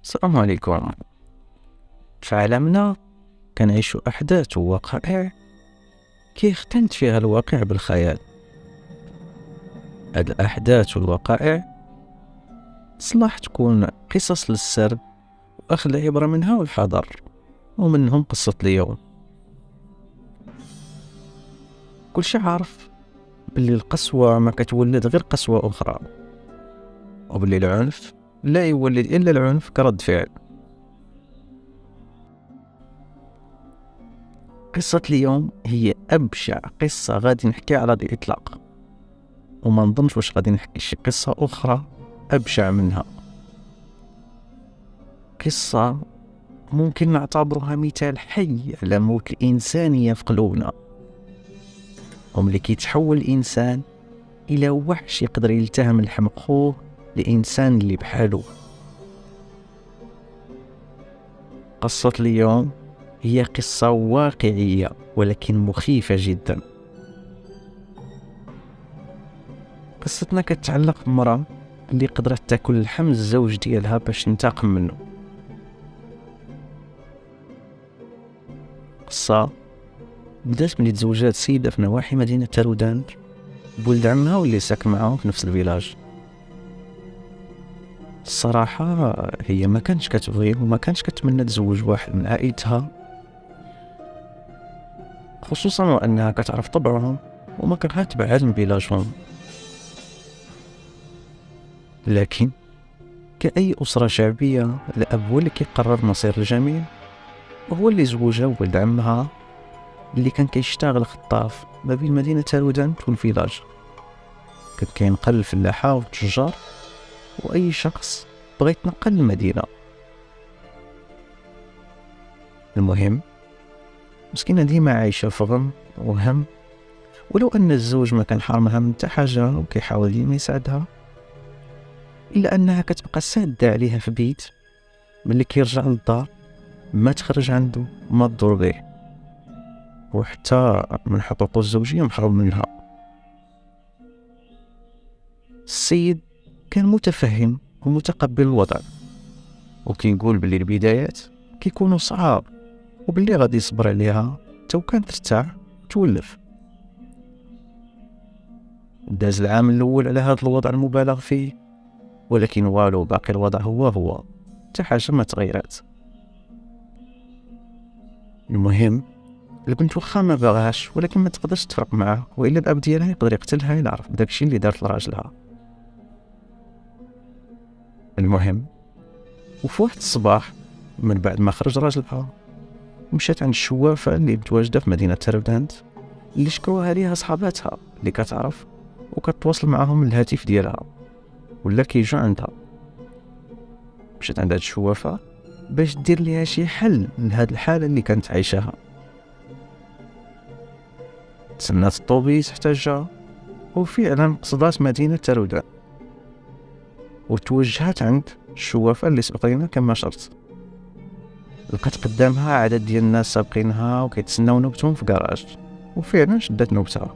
السلام عليكم. في عالمنا كنعيش أحداث ووقائع كيختلط فيها الواقع بالخيال. هاد الأحداث والوقائع تصلح تكون قصص للسرد وأخذ العبرة منها والحذر، ومنهم قصة اليوم. كل شي عارف باللي القسوة ما كتولد غير قسوة أخرى، وباللي العنف لا يولد إلا العنف كرد فعل. قصة اليوم هي أبشع قصة غادي نحكي على الإطلاق، وما نظنش واش غادي نحكي شي قصة أخرى أبشع منها. قصة ممكن نعتبرها مثال حي على موت الإنسانية في قلوبنا، وملي كيتحول الإنسان إلى وحش يقدر يلتهم لحم خوه لإنسان اللي بحاله. قصة اليوم هي قصة واقعية ولكن مخيفة جدا. قصتنا كتعلق بمرأة اللي قدرت تاكل لحم الزوج ديالها باش تنتقم منه. قصة بدات ملي تزوجات سيدة في نواحي مدينة تارودان بولد عمها واللي ساكن معاهم في نفس الفيلاج. الصراحة هي ما كانش كتبغي وما كانش كتمنى تزوج واحد من عائلتها، خصوصا وأنها كتعرف طبعهم وما كرهت تبعد من فيلاجهم. لكن كأي أسرة شعبية الأب هو اللي كيقرر مصير الجميع، وهو اللي زوجها ولد عمها اللي كان كيشتغل خطاف ما بين مدينة تارودان والفيلاج. كان كينقل الفلاحة والتجار وأي شخص بغى يتنقل للمدينة. المهم مسكينة ديما عايشة في غم وهم، ولو أن الزوج ما كان حارمها من حتى حاجة وكيحاول ديما يساعدها، إلا أنها كتبقى سادة عليها في بيت. ملي كيرجع للدار ما تخرج عنده، ما تدور به، وحتى من حقوقه الزوجية محروم منها. السيد كان متفهم ومتقبل الوضع، وكيقول باللي البدايات كيكونوا صعاب وباللي غادي يصبر عليها تو كان ترتاح وتولف. داز العام الأول على هذا الوضع المبالغ فيه، ولكن والو، باقي الوضع هو حتى حاجة ما تغيرات. المهم البنت واخا ما باغاش ولكن ما تقدرش تفرق معاه، والا الاب ديالها يقدر يقتلها إلا عرف بداكشي اللي دارت لراجلها. المهم وفي واحد الصباح من بعد ما خرج راجلها مشات عند الشوافة اللي متواجدة في مدينة تارودانت، اللي شكروها ليها صحاباتها اللي كتعرف وكتواصل معاهم من الهاتف ديالها ولا كيجوا عندها. مشات عند هاد الشوافة باش دير ليها شي حل لهاد الحالة اللي كانت عايشاها. تسنات الطوبيس حتى جا، وفعلا قصدات مدينة تارودان وتوجهات عند الشوافة اللي سبقينا كما شرط. لقات قدامها عدد ديال الناس سابقينها وكيتسناو نوبتهم في كراج، وفعلا شدات نوبتها.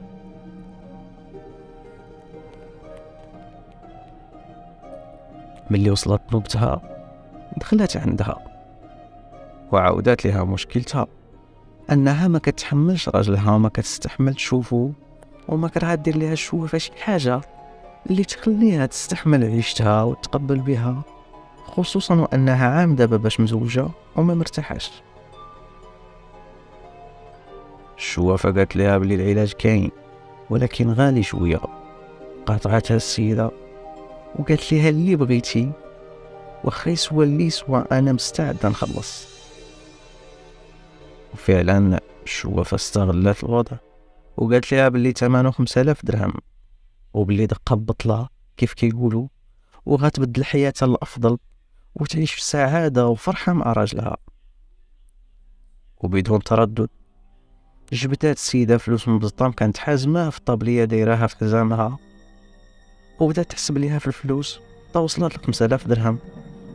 ملي وصلت نوبتها دخلت عندها وعاودات لها مشكلتها، انها ما كتحملش راجلها وما كتستحمل تشوفو، وما كرهت دير ليها الشوفه شي حاجه اللي تخليها تستحمل عيشتها وتقبل بها، خصوصا وانها عام دابا باش مزوجه وما مرتاحاش. الشوافه قالت لها بلي العلاج كاين ولكن غالي شويه. قاطعتها السيده وقالت لها اللي بغيتي واخا يسوى اللي يسوى انا مستعده نخلص. وفعلا الشوافه استغلت الوضع وقالت لها بلي ثمنه 5000 درهم، وبلي دقه ببطله كيف كيقولوا، وغتبدل حياتها للافضل وتعيش في سعاده وفرحه مع راجلها. وبدون تردد جبدات السيده فلوس من بسطام كانت حازمه في الطابليه دايراها في حزامها، وبدات تحسب ليها في الفلوس توصلت ل 5000 درهم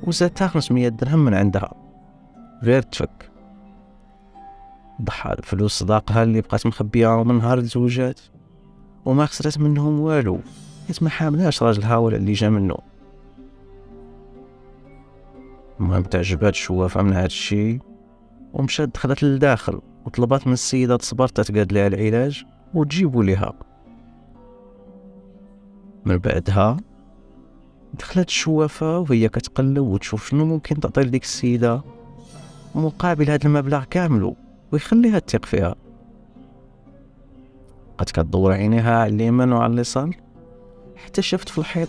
وزادتها 500 درهم من عندها غير تفك. ضحى الفلوس صداقها اللي بقات مخبيه من نهار الزوجات، وما خسرت منهم والو حيت ما حاملاش راجلها ولا اللي جا منه. المهم تعجبات الشوافة من هاد الشي، ومشات دخلت للداخل وطلبات من السيدة تصبر تتقاد لها العلاج وتجيبوا ليها. من بعدها دخلت الشوافة وهي كتقلب وتشوف شنو ممكن تعطي لديك السيدة مقابل هذا المبلغ كامل ويخليها تثق فيها. بقات كتدور عينيها على اليمين وعلى اليسار حتى شفت في الحيط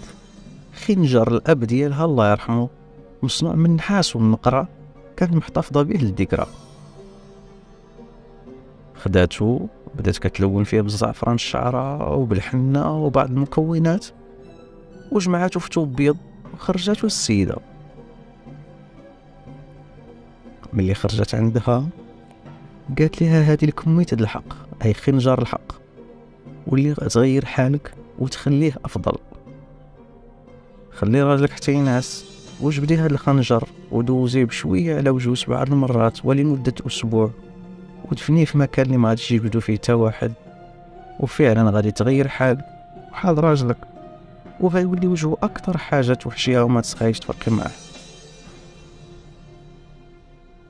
خنجر الاب ديالها الله يرحمه مصنوع من النحاس والنقرة كانت محتفظة به للذكرى. خداتو بدات كتلون فيه بالزعفران الشعرة وبالحنة وبعض المكونات وجمعاتو في توب بيض وخرجاتو السيدة. ملي خرجت عندها قالت لها هذه الكمية الحق أي خنجر الحق واللي تغير حالك وتخليه أفضل. خلي راجلك حتى ينعس وجبدي هذا الخنجر ودوزيه بشوية على وجهه 7 المرات ولمدة أسبوع ودفنيه في مكان اللي ما غاديش يجبدو فيه حتى واحد، وفعلا غادي تغير حالك وحال راجلك وغيولي وجهه أكثر حاجة توحشيها وما تسخايش تفرقي معاه.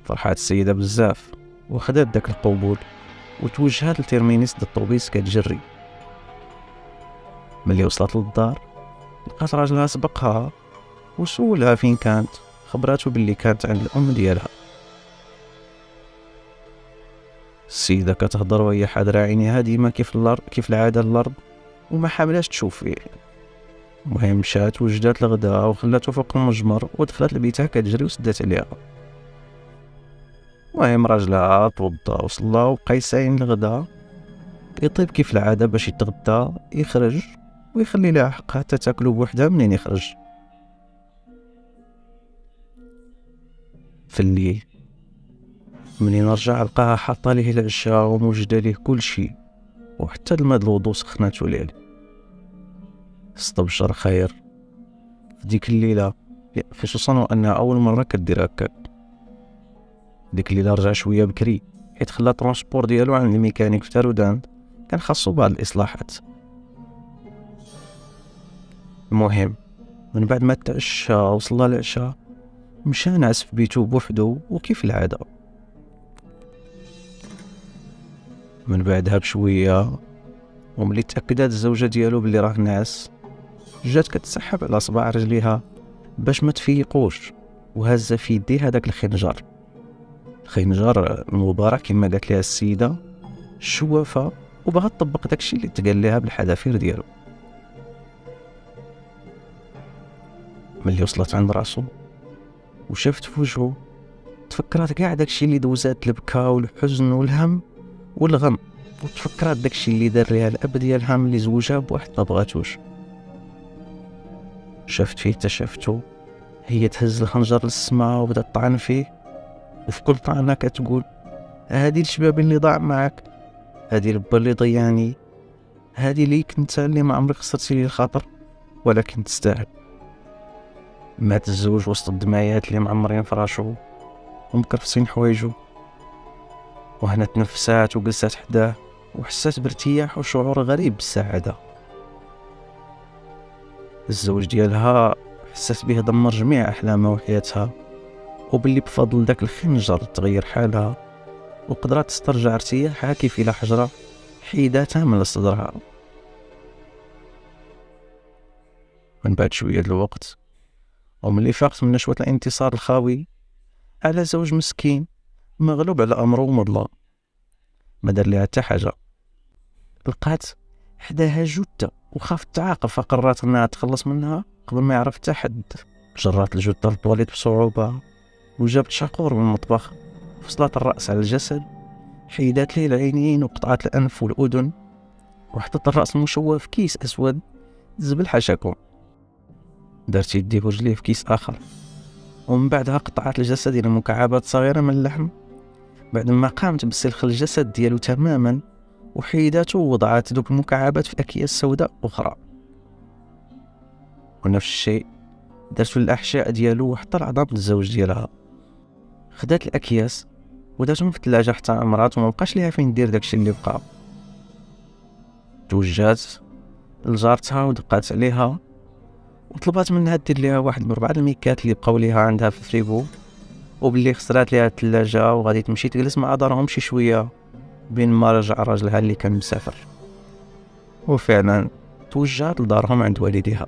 فرحات السيدة بزاف وخدات داك القبول وتوجهات لترمينيس د الطوبيس كتجري. ملي وصلت للدار لقات راجلها سبقها وسولها فين كانت، خبراتو باللي كانت عند الأم ديالها. السيدة كتهضر وهي حاضرة عينيها ديما كيف العادة الأرض وما حاملاش تشوف فيه. المهم مشات وجدات الغدا وخلاتو فوق المجمر ودخلت لبيتها كتجري وسدات عليها. المهم راجلها توضا وصلى وبقى يساين الغدا يطيب كيف العادة باش يتغدى يخرج ويخلي لها حقها حتى تاكلو بوحدها منين يخرج. في الليل منين رجع لقاها حاطه ليه العشاء وموجده ليه كل شيء وحتى الماء الوضوء سخناتو ليه. استبشر خير في ديك الليله، خصوصا وانها اول مره كدير هكاك. ديك الليله رجع شويه بكري حيت خلى الترونسبور ديالو عند الميكانيك في تارودان كان خاصو بعض الاصلاحات. المهم من بعد ما تعشى وصل العشاء مشى نعس في بيتو بوحدو وكيف العاده. من بعدها بشويه وملي تاكدات الزوجه ديالو باللي راه ناعس جات كتسحب على صباع رجليها باش ما تفيقوش وهزه في يديها داك الخنجر المبارك كما قالت لها السيده الشوافه، وبغات تطبق داكشي اللي تقال لها بالحذافير ديالو. ملي وصلت عند راسو وشافت في وجهه تفكرات كاع داكشي اللي دوزات البكا والحزن والهم والغم، وتفكرات داكشي اللي دار ليها الاب ديالها ملي زوجها بواحد ما بغاتوش. شافت فيه تشافتو هي تهز الخنجر للسما وبدات تطعن فيه، وفي كل طعنه كتقول هادي الشباب اللي ضاع معك، هادي البا اللي ضيعني، هادي ليك انت اللي ما عمرك خسرتي لي الخاطر ولكن تستاهل. مات الزوج وسط الدمايات اللي معمرين فراشو ومكرفسين حوايجو، وهنا تنفسات وجلسات حداه وحسات بارتياح وشعور غريب بالسعادة. الزوج ديالها حسات به دمر جميع أحلامها وحياتها، وباللي بفضل داك الخنجر تغير حالها وقدرت تسترجع ارتياحها كيف إلى حجرة حيداتها من صدرها. من بعد شوية الوقت وملي فاقت من نشوة الانتصار الخاوي على زوج مسكين مغلوب على أمره ومضلى ما دار لها حتى حاجة، لقات حداها جثة وخافت تعاقب فقررت انها تخلص منها قبل ما يعرف حتى حد. جرات الجثة للطواليت بصعوبة وجابت شاقور من المطبخ، فصلت الرأس على الجسد، حيدات ليه العينين وقطعت الأنف والأذن، وحطت الرأس المشوه في كيس أسود زبل حشاكم. دارت يديه ورجليه في كيس آخر، ومن بعدها قطعت الجسد إلى مكعبات صغيرة من اللحم. بعد ما قامت بسلخ الجسد ديالو تماما وحيداته ووضعت دوك المكعبات في أكياس سوداء أخرى، ونفس الشيء دارتو الأحشاء ديالو وحتى العظام الزوج ديالها. خدات الأكياس وداتهم في الثلاجة حتى عمرات وما بقاش ليها فين دير داكشي اللي بقى. توجات لجارتها ودقات عليها وطلبات منها دير ليها واحد من 4 الميكات اللي بقاو ليها عندها في الفريغو وباللي خسرات ليها الثلاجة وغادي تمشي تجلس مع دارهم شي شوية بين ما رجع راجلها اللي كان مسافر. وفعلا توجهت لدارهم عند والديها.